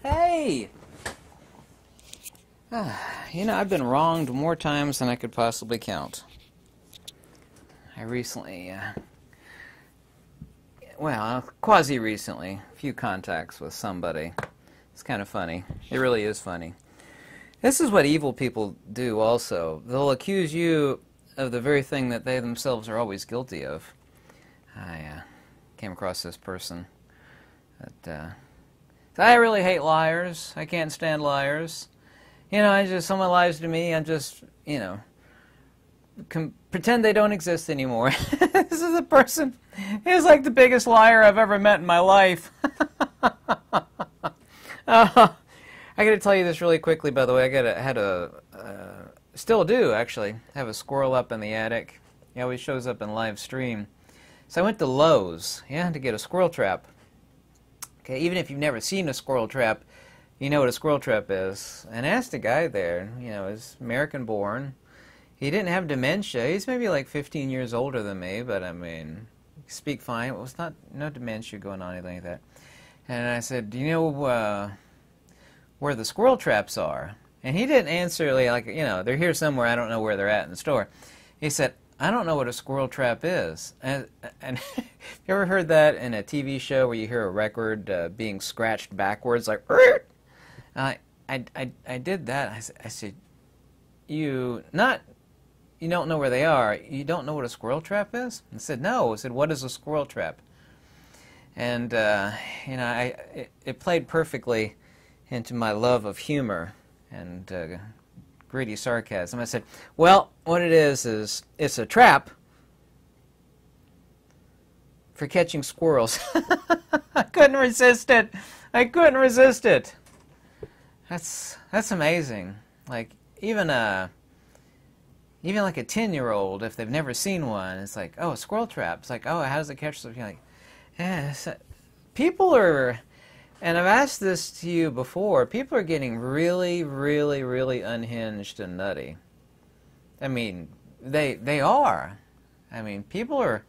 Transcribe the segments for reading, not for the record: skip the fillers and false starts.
Hey! You know, I've been wronged more times than I could possibly count. I recently, well, quasi-recently, a few contacts with somebody. It's kind of funny. It really is funny. This is what evil people do also. They'll accuse you of the very thing that they themselves are always guilty of. I came across this person that I really hate liars. I can't stand liars. You know, someone lies to me, I'm just, you know, pretend they don't exist anymore. This is a person, he's like the biggest liar I've ever met in my life. I gotta tell you this really quickly, by the way. Still do, actually, have a squirrel up in the attic. He always shows up in live stream. So I went to Lowe's, to get a squirrel trap. Okay, even if you've never seen a squirrel trap, you know what a squirrel trap is. And I asked a guy there, you know, he's American born. He didn't have dementia. He's maybe like 15 years older than me, but I mean, speak fine. It was no dementia going on, anything like that. And I said, do you know where the squirrel traps are? And he didn't answer like, you know, they're here somewhere, I don't know where they're at in the store. He said, I don't know what a squirrel trap is. And you ever heard that in a TV show where you hear a record being scratched backwards, like, I did that. I said, you don't know where they are. You don't know what a squirrel trap is? I said, no. I said, what is a squirrel trap? And, you know, it played perfectly into my love of humor and gritty sarcasm. I said, well, what it is it's a trap for catching squirrels. I couldn't resist it. I couldn't resist it. That's amazing. Like even like a 10-year-old, if they've never seen one, it's like, oh, a squirrel trap. It's like, oh, how does it catch something? Like, yeah, people are. And I've asked this to you before, people are getting really, really, really unhinged and nutty. I mean, they are. I mean, people are,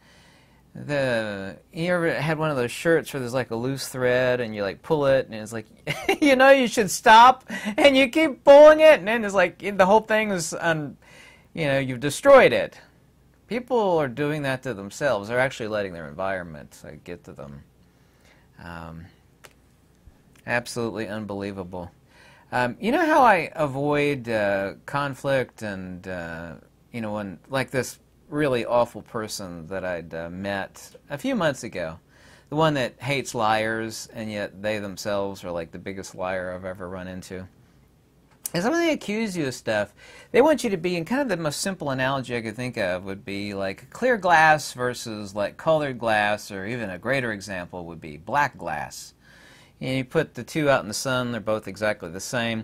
you ever had one of those shirts where there's like a loose thread and you like pull it and it's like, you know, you should stop, and you keep pulling it and then it's like the whole thing is, you know, you've destroyed it. People are doing that to themselves. They're actually letting their environment get to them. Absolutely unbelievable. You know how I avoid conflict and, you know, when, like this really awful person that I'd met a few months ago, the one that hates liars, and yet they themselves are like the biggest liar I've ever run into. And when they accuse you of stuff, they want you to be, in kind of the most simple analogy I could think of would be like clear glass versus like colored glass, or even a greater example would be black glass. And you put the two out in the sun, they're both exactly the same.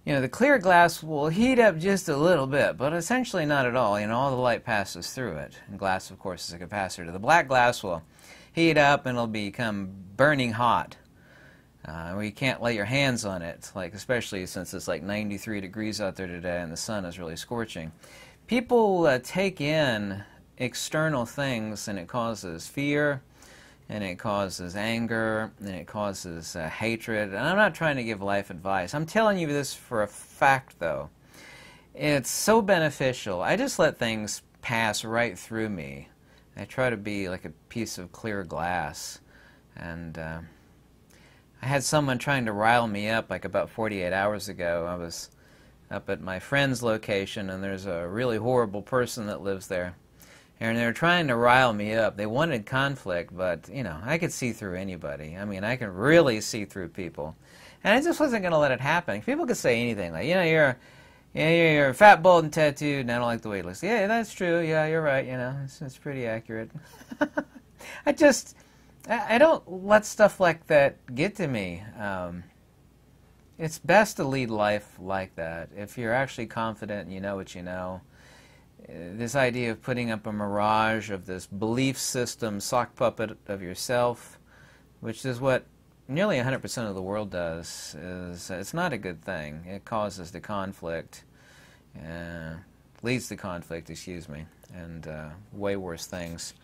You know, the clear glass will heat up just a little bit, but essentially not at all. You know, all the light passes through it. And glass, of course, is a capacitor. The black glass will heat up and it'll become burning hot. Where you can't lay your hands on it, like especially since it's like 93 degrees out there today and the sun is really scorching. People take in external things and it causes fear, and it causes anger, and it causes hatred. And I'm not trying to give life advice. I'm telling you this for a fact, though. It's so beneficial. I just let things pass right through me. I try to be like a piece of clear glass. And I had someone trying to rile me up like about 48 hours ago. I was up at my friend's location, and there's a really horrible person that lives there. And they were trying to rile me up. They wanted conflict, but, you know, I could see through anybody. I mean, I can really see through people. And I just wasn't going to let it happen. People could say anything, like, you know, you're fat, bald, and tattooed, and I don't like the way it looks. Yeah, that's true. Yeah, you're right, you know. It's pretty accurate. I don't let stuff like that get to me. It's best to lead life like that. If you're actually confident and you know what you know, this idea of putting up a mirage of this belief system, sock puppet of yourself, which is what nearly 100% of the world does, it's not a good thing. It causes the conflict, leads to conflict, excuse me, and way worse things.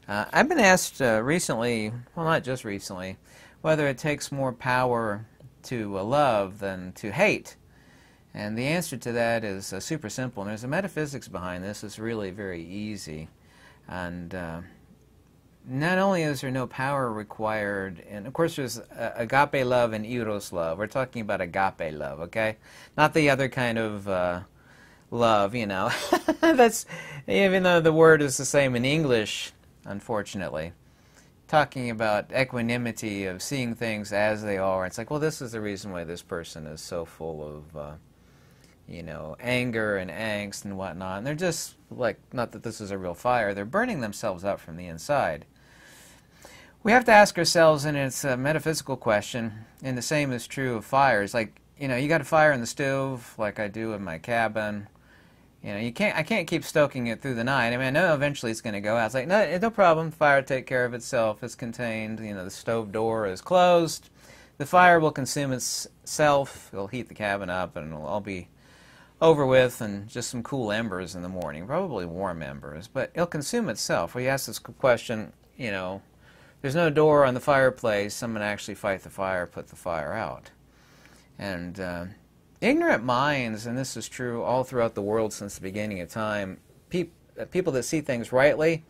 I've been asked recently, well, not just recently, whether it takes more power to love than to hate? And the answer to that is super simple. And there's a metaphysics behind this. It's really very easy. And not only is there no power required, and of course there's agape love and eros love. We're talking about agape love, okay? Not the other kind of love, you know. That's, even though the word is the same in English, unfortunately. Talking about equanimity, of seeing things as they are. It's like, well, this is the reason why this person is so full of, you know, anger and angst and whatnot. And they're just, like, not that this is a real fire, they're burning themselves up from the inside. We have to ask ourselves, and it's a metaphysical question, and the same is true of fires. Like, you know, you got a fire in the stove, like I do in my cabin. You know, I can't keep stoking it through the night. I mean, I know eventually it's going to go out. It's like, no problem. The fire will take care of itself. It's contained. You know, the stove door is closed. The fire will consume itself. It'll heat the cabin up, and it'll all be over with, and just some cool embers in the morning, probably warm embers. But it'll consume itself. Well, you ask this question, you know, there's no door on the fireplace. Someone actually fight the fire, put the fire out. And ignorant minds, and this is true all throughout the world since the beginning of time, people that see things rightly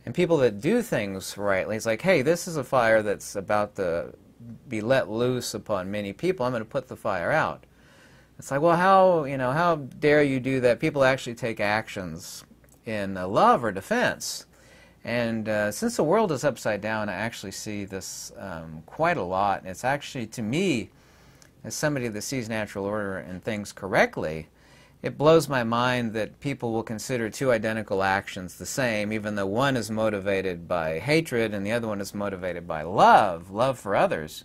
and people that do things rightly, it's like, hey, this is a fire that's about to be let loose upon many people. I'm going to put the fire out. It's like, well, how dare you do that? People actually take actions in love or defense. And since the world is upside down, I actually see this quite a lot. And it's actually, to me, as somebody that sees natural order and things correctly, it blows my mind that people will consider two identical actions the same, even though one is motivated by hatred and the other one is motivated by love for others.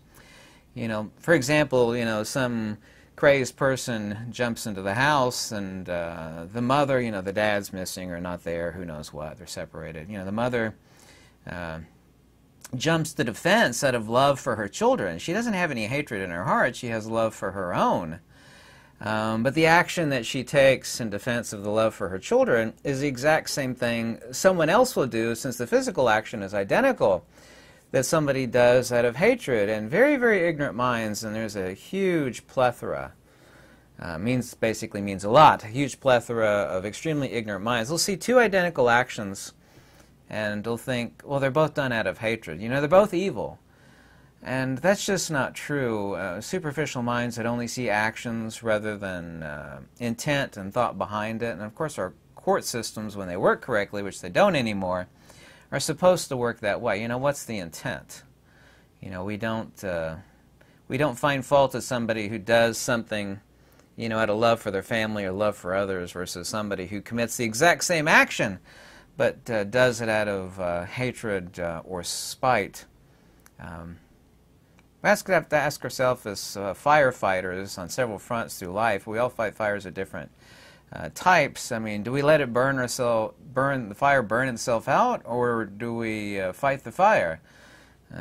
You know, for example, you know, some crazed person jumps into the house, and the mother, you know, the dad's missing or not there, who knows what, they're separated. You know, the mother jumps to defense out of love for her children. She doesn't have any hatred in her heart. She has love for her own. But the action that she takes in defense of the love for her children is the exact same thing someone else will do, since the physical action is identical, that somebody does out of hatred. And very, very ignorant minds, and there's a huge plethora, basically means a lot, a huge plethora of extremely ignorant minds. They'll see two identical actions and they'll think, well, they're both done out of hatred. You know, they're both evil. And that's just not true. Superficial minds that only see actions rather than intent and thought behind it. And of course our court systems, when they work correctly, which they don't anymore, are supposed to work that way. You know, what's the intent? You know, we don't find fault at somebody who does something, you know, out of love for their family or love for others, versus somebody who commits the exact same action but does it out of hatred or spite. We have to ask ourselves, as firefighters on several fronts through life, we all fight fires of different types. I mean, do we let it the fire burn itself out, or do we fight the fire?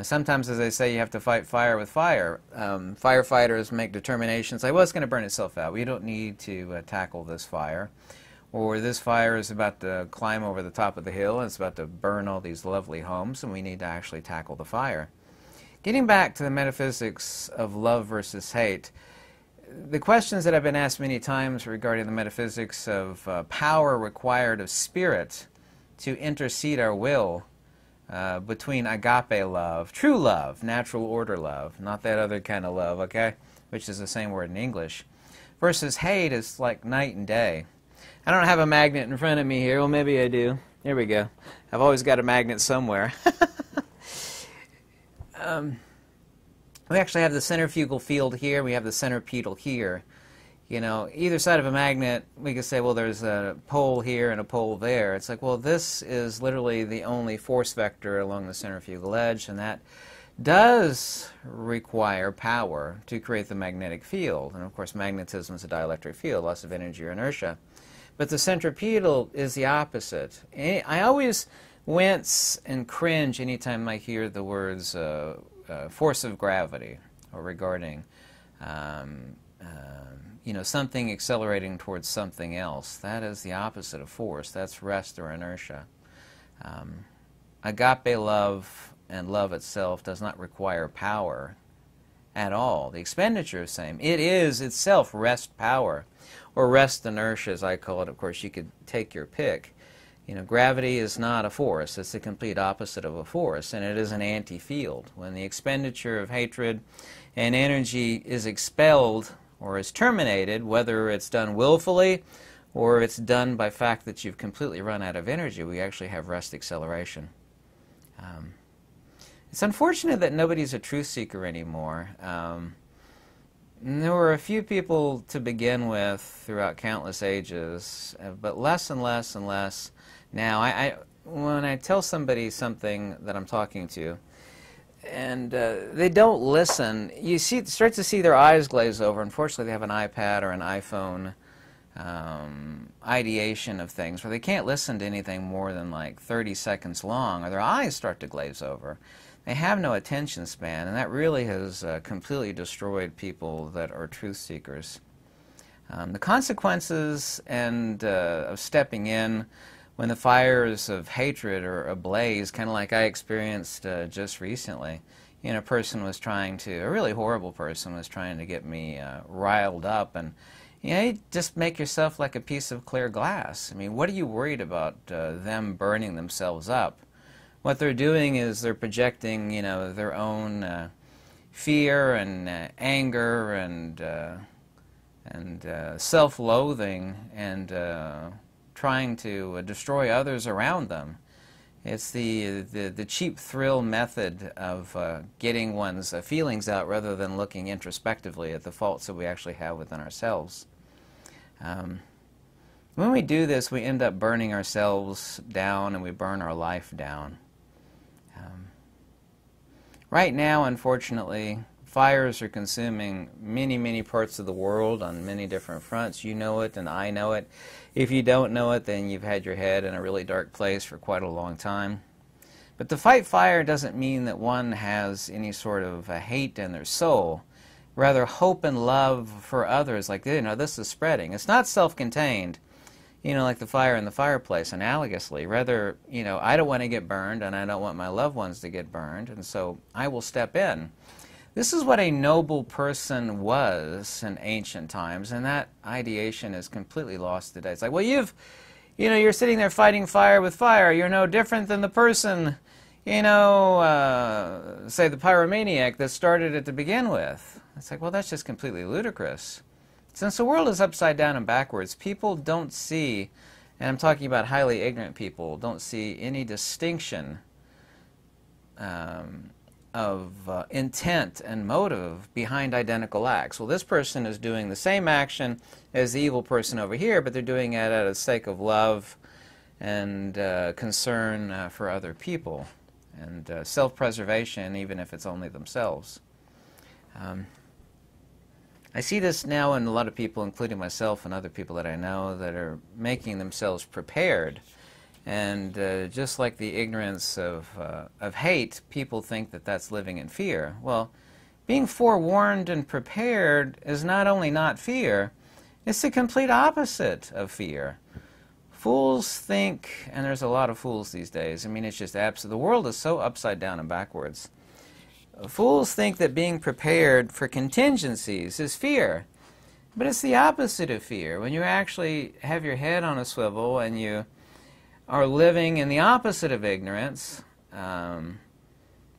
Sometimes, as I say, you have to fight fire with fire. Firefighters make determinations like, well, it's going to burn itself out. We don't need to tackle this fire. Or this fire is about to climb over the top of the hill and it's about to burn all these lovely homes, and we need to actually tackle the fire. Getting back to the metaphysics of love versus hate, the questions that have been asked many times regarding the metaphysics of power required of spirit to intercede our will between agape love, true love, natural order love, not that other kind of love, okay, which is the same word in English, versus hate is like night and day. I don't have a magnet in front of me here. Well, maybe I do. There we go. I've always got a magnet somewhere. We actually have the centrifugal field here. We have the centripetal here. You know, either side of a magnet, we could say, well, there's a pole here and a pole there. It's like, well, this is literally the only force vector along the centrifugal edge, and that does require power to create the magnetic field. And, of course, magnetism is a dielectric field, loss of energy or inertia. But the centripetal is the opposite. I always wince and cringe anytime I hear the words force of gravity, or regarding you know, something accelerating towards something else. That is the opposite of force. That's rest or inertia. Agape love and love itself does not require power. at all. The expenditure is the same. It is itself rest power, or rest inertia as I call it. Of course, you could take your pick. Gravity is not a force. It's the complete opposite of a force, and it is an anti-field. When the expenditure of hatred and energy is expelled or is terminated, whether it's done willfully or it's done by fact that you've completely run out of energy, we actually have rest acceleration. It's unfortunate that nobody's a truth seeker anymore. There were a few people to begin with throughout countless ages, but less and less and less now. When I tell somebody something that I'm talking to, and they don't listen, you start to see their eyes glaze over. Unfortunately, they have an iPad or an iPhone ideation of things where they can't listen to anything more than like 30 seconds long, or their eyes start to glaze over. They have no attention span, and that really has completely destroyed people that are truth seekers. The consequences of stepping in when the fires of hatred are ablaze, kind of like I experienced just recently. A person was trying to, a really horrible person was trying to get me riled up, and you just make yourself like a piece of clear glass. I mean, what are you worried about them burning themselves up? What they're doing is they're projecting, their own fear and anger and self-loathing and trying to destroy others around them. It's the cheap thrill method of getting one's feelings out rather than looking introspectively at the faults that we actually have within ourselves. When we do this, we end up burning ourselves down and we burn our life down. Right now, unfortunately, fires are consuming many, many parts of the world on many different fronts. You know it and I know it. If you don't know it, then you've had your head in a really dark place for quite a long time. But to fight fire doesn't mean that one has any sort of hate in their soul. Rather, hope and love for others, like, this is spreading. It's not self-contained, like the fire in the fireplace, analogously. Rather, I don't want to get burned, and I don't want my loved ones to get burned, and so I will step in. This is what a noble person was in ancient times, and that ideation is completely lost today. It's like, well, you're sitting there fighting fire with fire. You're no different than the person, say the pyromaniac that started it to begin with. It's like, well, that's just completely ludicrous. Since the world is upside down and backwards, people don't see, and I'm talking about highly ignorant people, don't see any distinction of intent and motive behind identical acts. Well, this person is doing the same action as the evil person over here, but they're doing it out of the sake of love and concern for other people and self-preservation, even if it's only themselves. I see this now in a lot of people, including myself and other people that I know, that are making themselves prepared. And just like the ignorance of hate, people think that that's living in fear. Well, being forewarned and prepared is not only not fear, it's the complete opposite of fear. Fools think, and there's a lot of fools these days, I mean, it's just absolute. The world is so upside down and backwards. Fools think that being prepared for contingencies is fear. But it's the opposite of fear. When you actually have your head on a swivel and you are living in the opposite of ignorance, and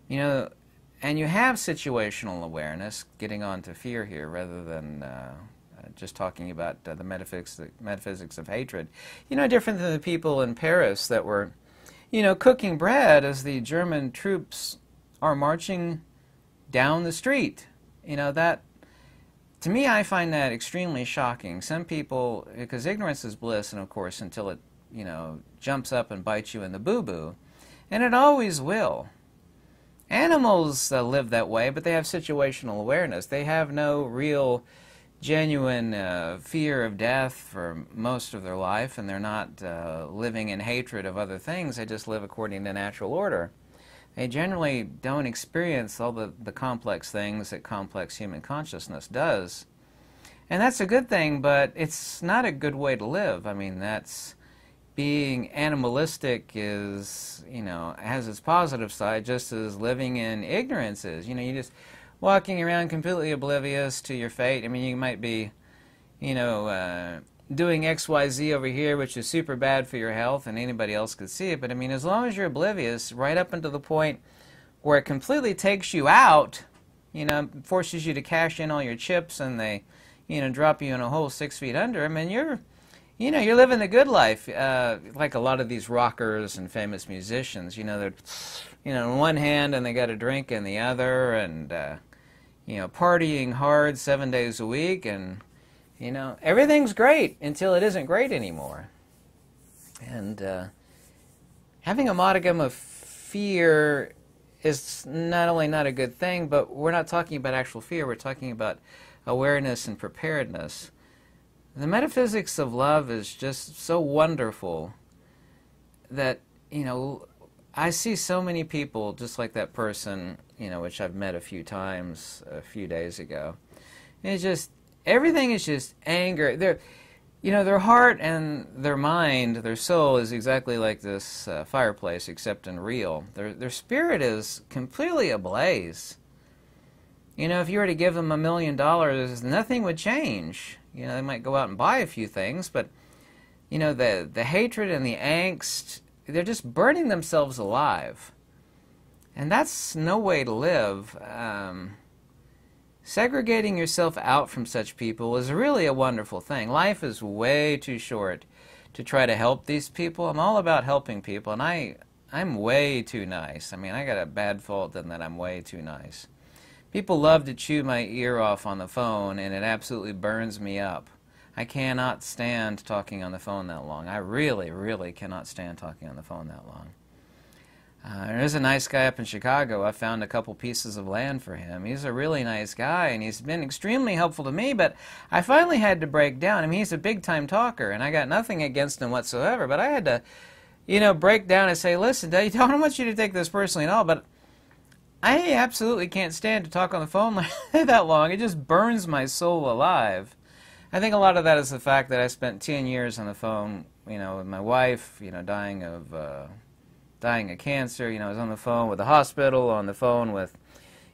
you have situational awareness, getting on to fear here rather than just talking about the metaphysics of hatred. Different than the people in Paris that were, cooking bread as the German troops are marching down the street. That, to me, I find that extremely shocking. Some people, because ignorance is bliss, and of course, until it, jumps up and bites you in the boo-boo, and it always will. Animals live that way, but they have situational awareness. They have no real, genuine fear of death for most of their life, and they're not living in hatred of other things. They just live according to natural order. They generally don't experience all the complex things that complex human consciousness does. And that's a good thing, but it's not a good way to live. I mean, being animalistic is, has its positive side, just as living in ignorance is. You just walking around completely oblivious to your fate. I mean, you might be, doing XYZ over here, which is super bad for your health, and anybody else could see it. But I mean, as long as you're oblivious, right up until the point where it completely takes you out, forces you to cash in all your chips, and they, drop you in a hole 6 feet under. I mean, you're living the good life, like a lot of these rockers and famous musicians. They're, in one hand and they got a drink in the other, and partying hard 7 days a week, and everything's great until it isn't great anymore. And having a modicum of fear is not only not a good thing, but we're not talking about actual fear. We're talking about awareness and preparedness. The metaphysics of love is just so wonderful that, I see so many people just like that person, which I've met a few times a few days ago. And it's just, everything is just anger. Their heart and their mind, their soul is exactly like this fireplace, except in real. Their spirit is completely ablaze. If you were to give them $1 million, nothing would change. They might go out and buy a few things, but, the hatred and the angst, they're just burning themselves alive. And that's no way to live. Segregating yourself out from such people is really a wonderful thing. Life is way too short to try to help these people. I'm all about helping people, and I'm way too nice. I mean, I got a bad fault in that I'm way too nice. People love to chew my ear off on the phone, and it absolutely burns me up. I cannot stand talking on the phone that long. I really, really cannot stand talking on the phone that long. There's a nice guy up in Chicago. I found a couple pieces of land for him. He's a really nice guy, and he's been extremely helpful to me, but I finally had to break down. I mean, he's a big-time talker, and I got nothing against him whatsoever, but I had to, break down and say, listen, I don't want you to take this personally at all, but I absolutely can't stand to talk on the phone that long. It just burns my soul alive. I think a lot of that is the fact that I spent 10 years on the phone, with my wife, dying of cancer. I was on the phone with the hospital, on the phone with,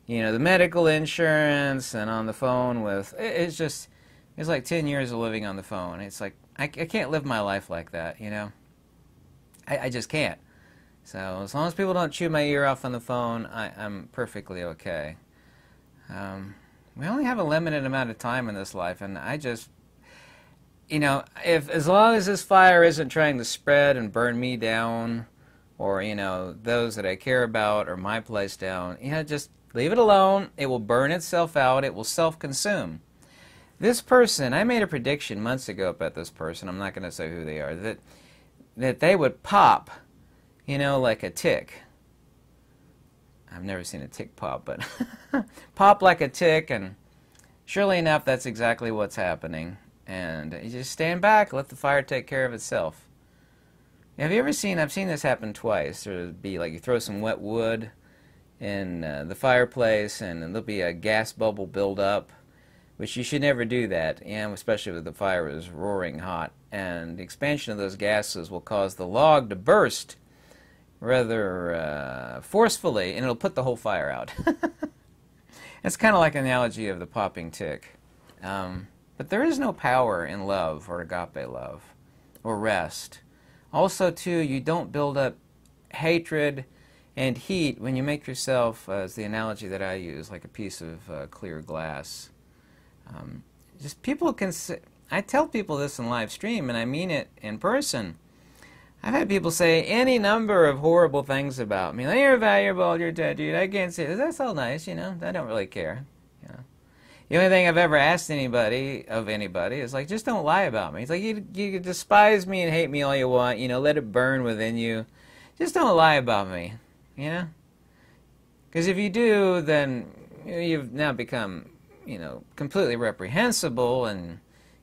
the medical insurance, and on the phone with, it's like 10 years of living on the phone. It's like, I can't live my life like that, I just can't. So as long as people don't chew my ear off on the phone, I'm perfectly okay. We only have a limited amount of time in this life, and I just, as long as this fire isn't trying to spread and burn me down, or, those that I care about, or my place down, just leave it alone. It will burn itself out. It will self-consume. This person, I made a prediction months ago about this person. I'm not going to say who they are. That they would pop, like a tick. I've never seen a tick pop, but pop like a tick, and surely enough, that's exactly what's happening. And you just stand back, let the fire take care of itself. Have you ever seen, I've seen this happen twice. There'll be like you throw some wet wood in the fireplace, and there'll be a gas bubble build up, which you should never do that, especially if the fire is roaring hot. And the expansion of those gases will cause the log to burst rather forcefully, and it'll put the whole fire out. It's kind of like an analogy of the popping tick. But there is no power in love, or agape love, or rest. Also, too, you don't build up hatred and heat when you make yourself, as the analogy that I use, like a piece of clear glass. Just people can... I tell people this in live stream, and I mean it in person. I've had people say any number of horrible things about me. Like, you're valuable, you're dead, dude. I can't say this. That's all nice, I don't really care. The only thing I've ever asked anybody is like, just don't lie about me. It's like, you despise me and hate me all you want, let it burn within you. Just don't lie about me, Because if you do, then you've now become, completely reprehensible, and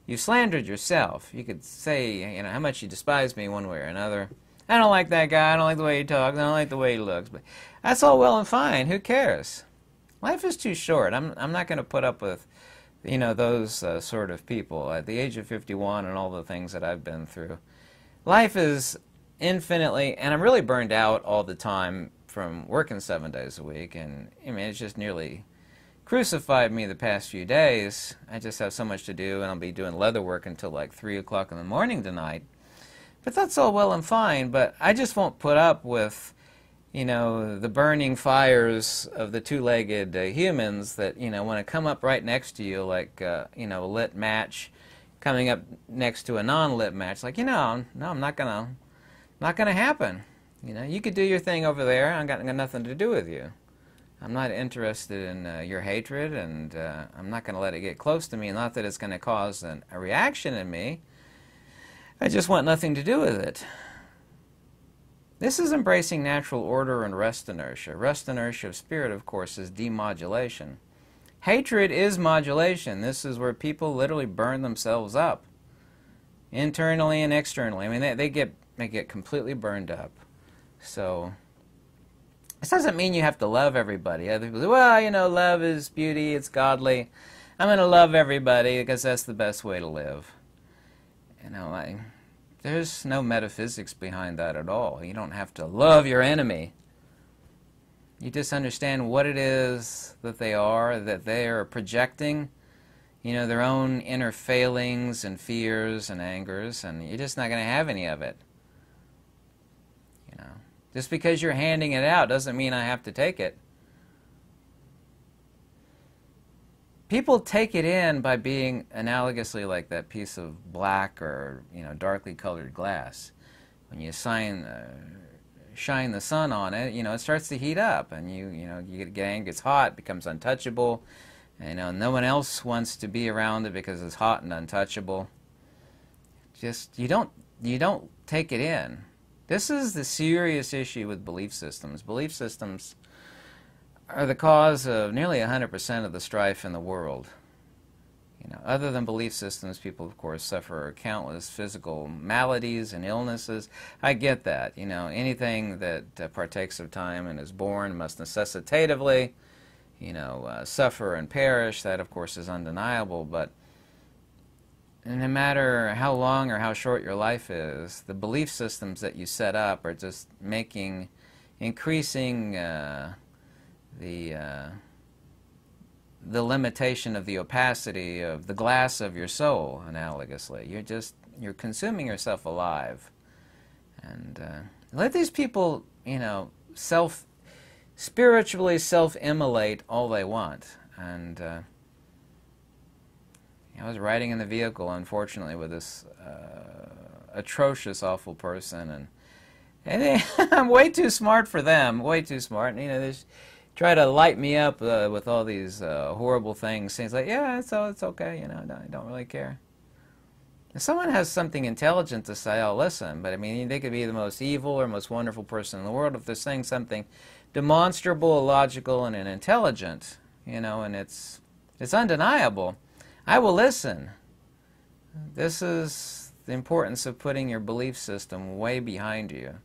you've slandered yourself. You could say, how much you despise me one way or another. I don't like that guy, I don't like the way he talks, I don't like the way he looks. But that's all well and fine, who cares? Life is too short. I'm not going to put up with, those sort of people at the age of 51 and all the things that I've been through. Life is infinitely, and I'm really burned out all the time from working 7 days a week, and it's just nearly crucified me the past few days. I just have so much to do, and I'll be doing leather work until like 3 o'clock in the morning tonight. But that's all well and fine, but I just won't put up with, you know, the burning fires of the two-legged humans that, you know, want to come up right next to you like, you know, a lit match coming up next to a non-lit match. Like, you know, no, I'm not gonna happen. You know, you could do your thing over there. I got nothing to do with you. I'm not interested in your hatred, and I'm not going to let it get close to me. Not that it's going to cause a reaction in me. I just want nothing to do with it. This is embracing natural order and rest inertia. Rest inertia of spirit, of course, is demodulation. Hatred is modulation. This is where people literally burn themselves up, internally and externally. I mean, they get completely burned up. So this doesn't mean you have to love everybody. Other people say, well, you know, love is beauty, it's godly. I'm going to love everybody because that's the best way to live. You know, there's no metaphysics behind that at all. You don't have to love your enemy. You just understand what it is that they are projecting, you know, their own inner failings and fears and angers, and you're just not going to have any of it. You know, just because you're handing it out doesn't mean I have to take it. People take it in by being analogously like that piece of black or, you know, darkly colored glass. When you shine the sun on it, you know, it starts to heat up, and you get angry, gets hot, becomes untouchable. You know, no one else wants to be around it because it's hot and untouchable. Just you don't take it in. This is the serious issue with belief systems. Belief systems are the cause of nearly 100% of the strife in the world. You know, other than belief systems, people, of course, suffer countless physical maladies and illnesses. I get that. You know, anything that partakes of time and is born must necessitatively, you know, suffer and perish. That, of course, is undeniable. But no matter how long or how short your life is, the belief systems that you set up are just increasing the limitation of the opacity of the glass of your soul, analogously. You're consuming yourself alive. And let these people, you know, spiritually self-immolate all they want. And I was riding in the vehicle, unfortunately, with this atrocious, awful person, and I'm way too smart for them, way too smart. And, you know, they try to light me up with all these horrible things. Things like, yeah, it's okay, you know, I don't really care. If someone has something intelligent to say, I'll listen. But I mean, they could be the most evil or most wonderful person in the world. If they're saying something demonstrable, logical, and intelligent, you know, and it's undeniable, I will listen. This is the importance of putting your belief system way behind you.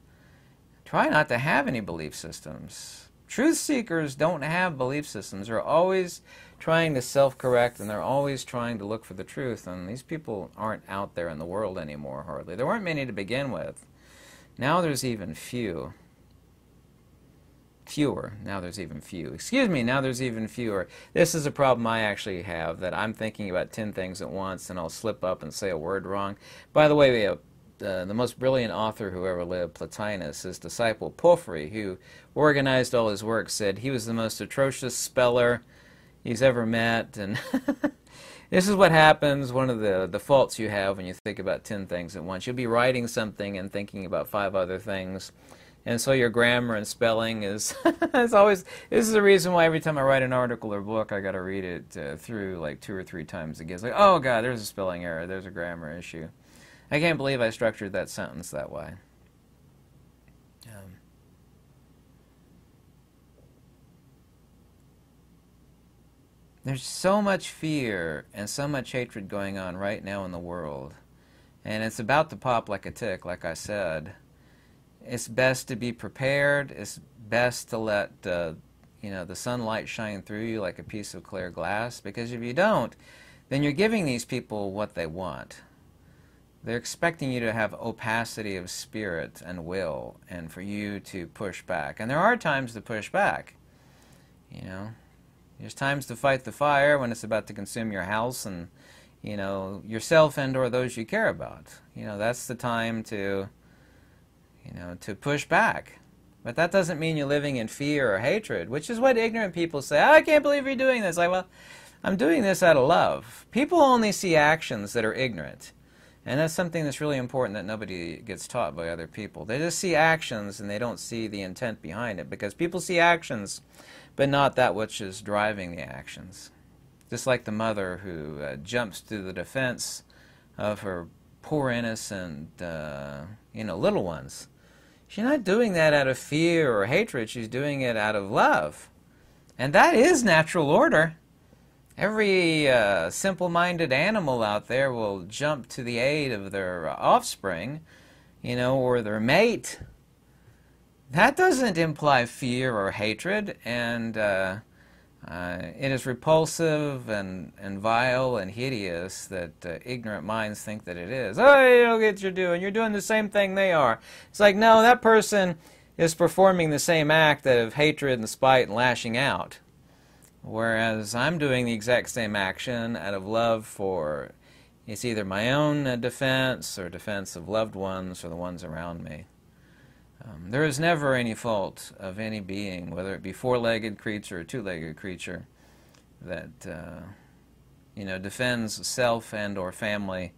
Try not to have any belief systems. Truth seekers don't have belief systems. They're always trying to self-correct, and they're always trying to look for the truth. And these people aren't out there in the world anymore, hardly. There weren't many to begin with. Now there's even few. Fewer. Now there's even few. Excuse me, now there's even fewer. This is a problem I actually have, that I'm thinking about 10 things at once, and I'll slip up and say a word wrong. By the way, we have the most brilliant author who ever lived, Plotinus, his disciple Porphyry, who organized all his work, said he was the most atrocious speller he's ever met. And this is what happens, one of the faults you have when you think about 10 things at once. You'll be writing something and thinking about 5 other things. And so your grammar and spelling is it's always, this is the reason why every time I write an article or book, I got to read it through like 2 or 3 times again. It's like, oh God, there's a spelling error, there's a grammar issue. I can't believe I structured that sentence that way. There's so much fear and so much hatred going on right now in the world. And it's about to pop like a tick, like I said. It's best to be prepared. It's best to let you know, the sunlight shine through you like a piece of clear glass. Because if you don't, then you're giving these people what they want. They're expecting you to have opacity of spirit and will, and for you to push back. And there are times to push back, you know. There's times to fight the fire when it's about to consume your house and, you know, yourself and or those you care about. You know, that's the time to, you know, to push back. But that doesn't mean you're living in fear or hatred, which is what ignorant people say. Oh, I can't believe you're doing this. Like, well, I'm doing this out of love. People only see actions that are ignorant. And that's something that's really important that nobody gets taught by other people. They just see actions and they don't see the intent behind it, because people see actions but not that which is driving the actions. Just like the mother who jumps to the defense of her poor innocent you know, little ones. She's not doing that out of fear or hatred. She's doing it out of love. And that is natural order. Every simple-minded animal out there will jump to the aid of their offspring, you know, or their mate. That doesn't imply fear or hatred, and it is repulsive and vile and hideous that ignorant minds think that it is. Oh, you don't get what you're doing. You're doing the same thing they are. It's like, no, that person is performing the same act of hatred and spite and lashing out. Whereas I'm doing the exact same action out of love for, it's either my own defense or defense of loved ones or the ones around me. There is never any fault of any being, whether it be four-legged creature or two-legged creature, that you know, defends self and or family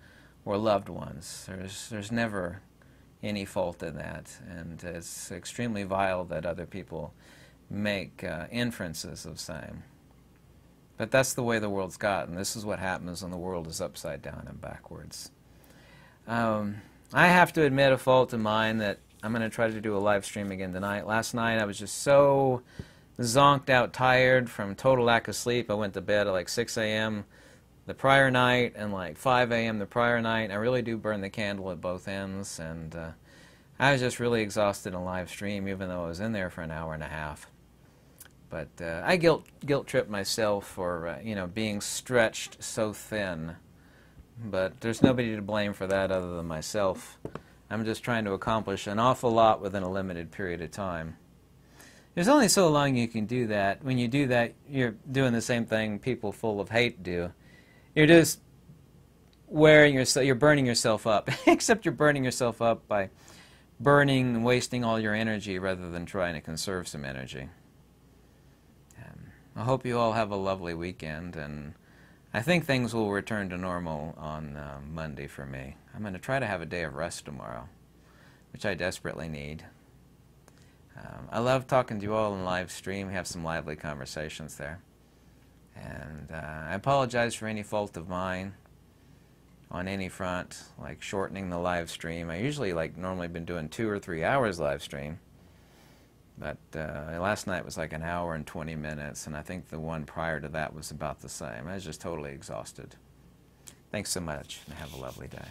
or loved ones. There's never any fault in that, and it's extremely vile that other people make inferences of same. But that's the way the world's gotten. This is what happens when the world is upside down and backwards. I have to admit a fault of mine that I'm going to try to do a live stream again tonight. Last night I was just so zonked out tired from total lack of sleep. I went to bed at like 6 a.m. the prior night and like 5 a.m. the prior night. I really do burn the candle at both ends, and I was just really exhausted in a live stream, even though I was in there for an hour and a half. But I guilt-tripped myself for you know, being stretched so thin. But there's nobody to blame for that other than myself. I'm just trying to accomplish an awful lot within a limited period of time. There's only so long you can do that. When you do that, you're doing the same thing people full of hate do. You're just you're burning yourself up. Except you're burning yourself up by burning and wasting all your energy rather than trying to conserve some energy. I hope you all have a lovely weekend, and I think things will return to normal on Monday for me. I'm going to try to have a day of rest tomorrow, which I desperately need. I love talking to you all in live stream. We have some lively conversations there. And I apologize for any fault of mine on any front, like shortening the live stream. I usually normally been doing 2 or 3 hours live stream. But last night was like an hour and 20 minutes, and I think the one prior to that was about the same. I was just totally exhausted. Thanks so much, and have a lovely day.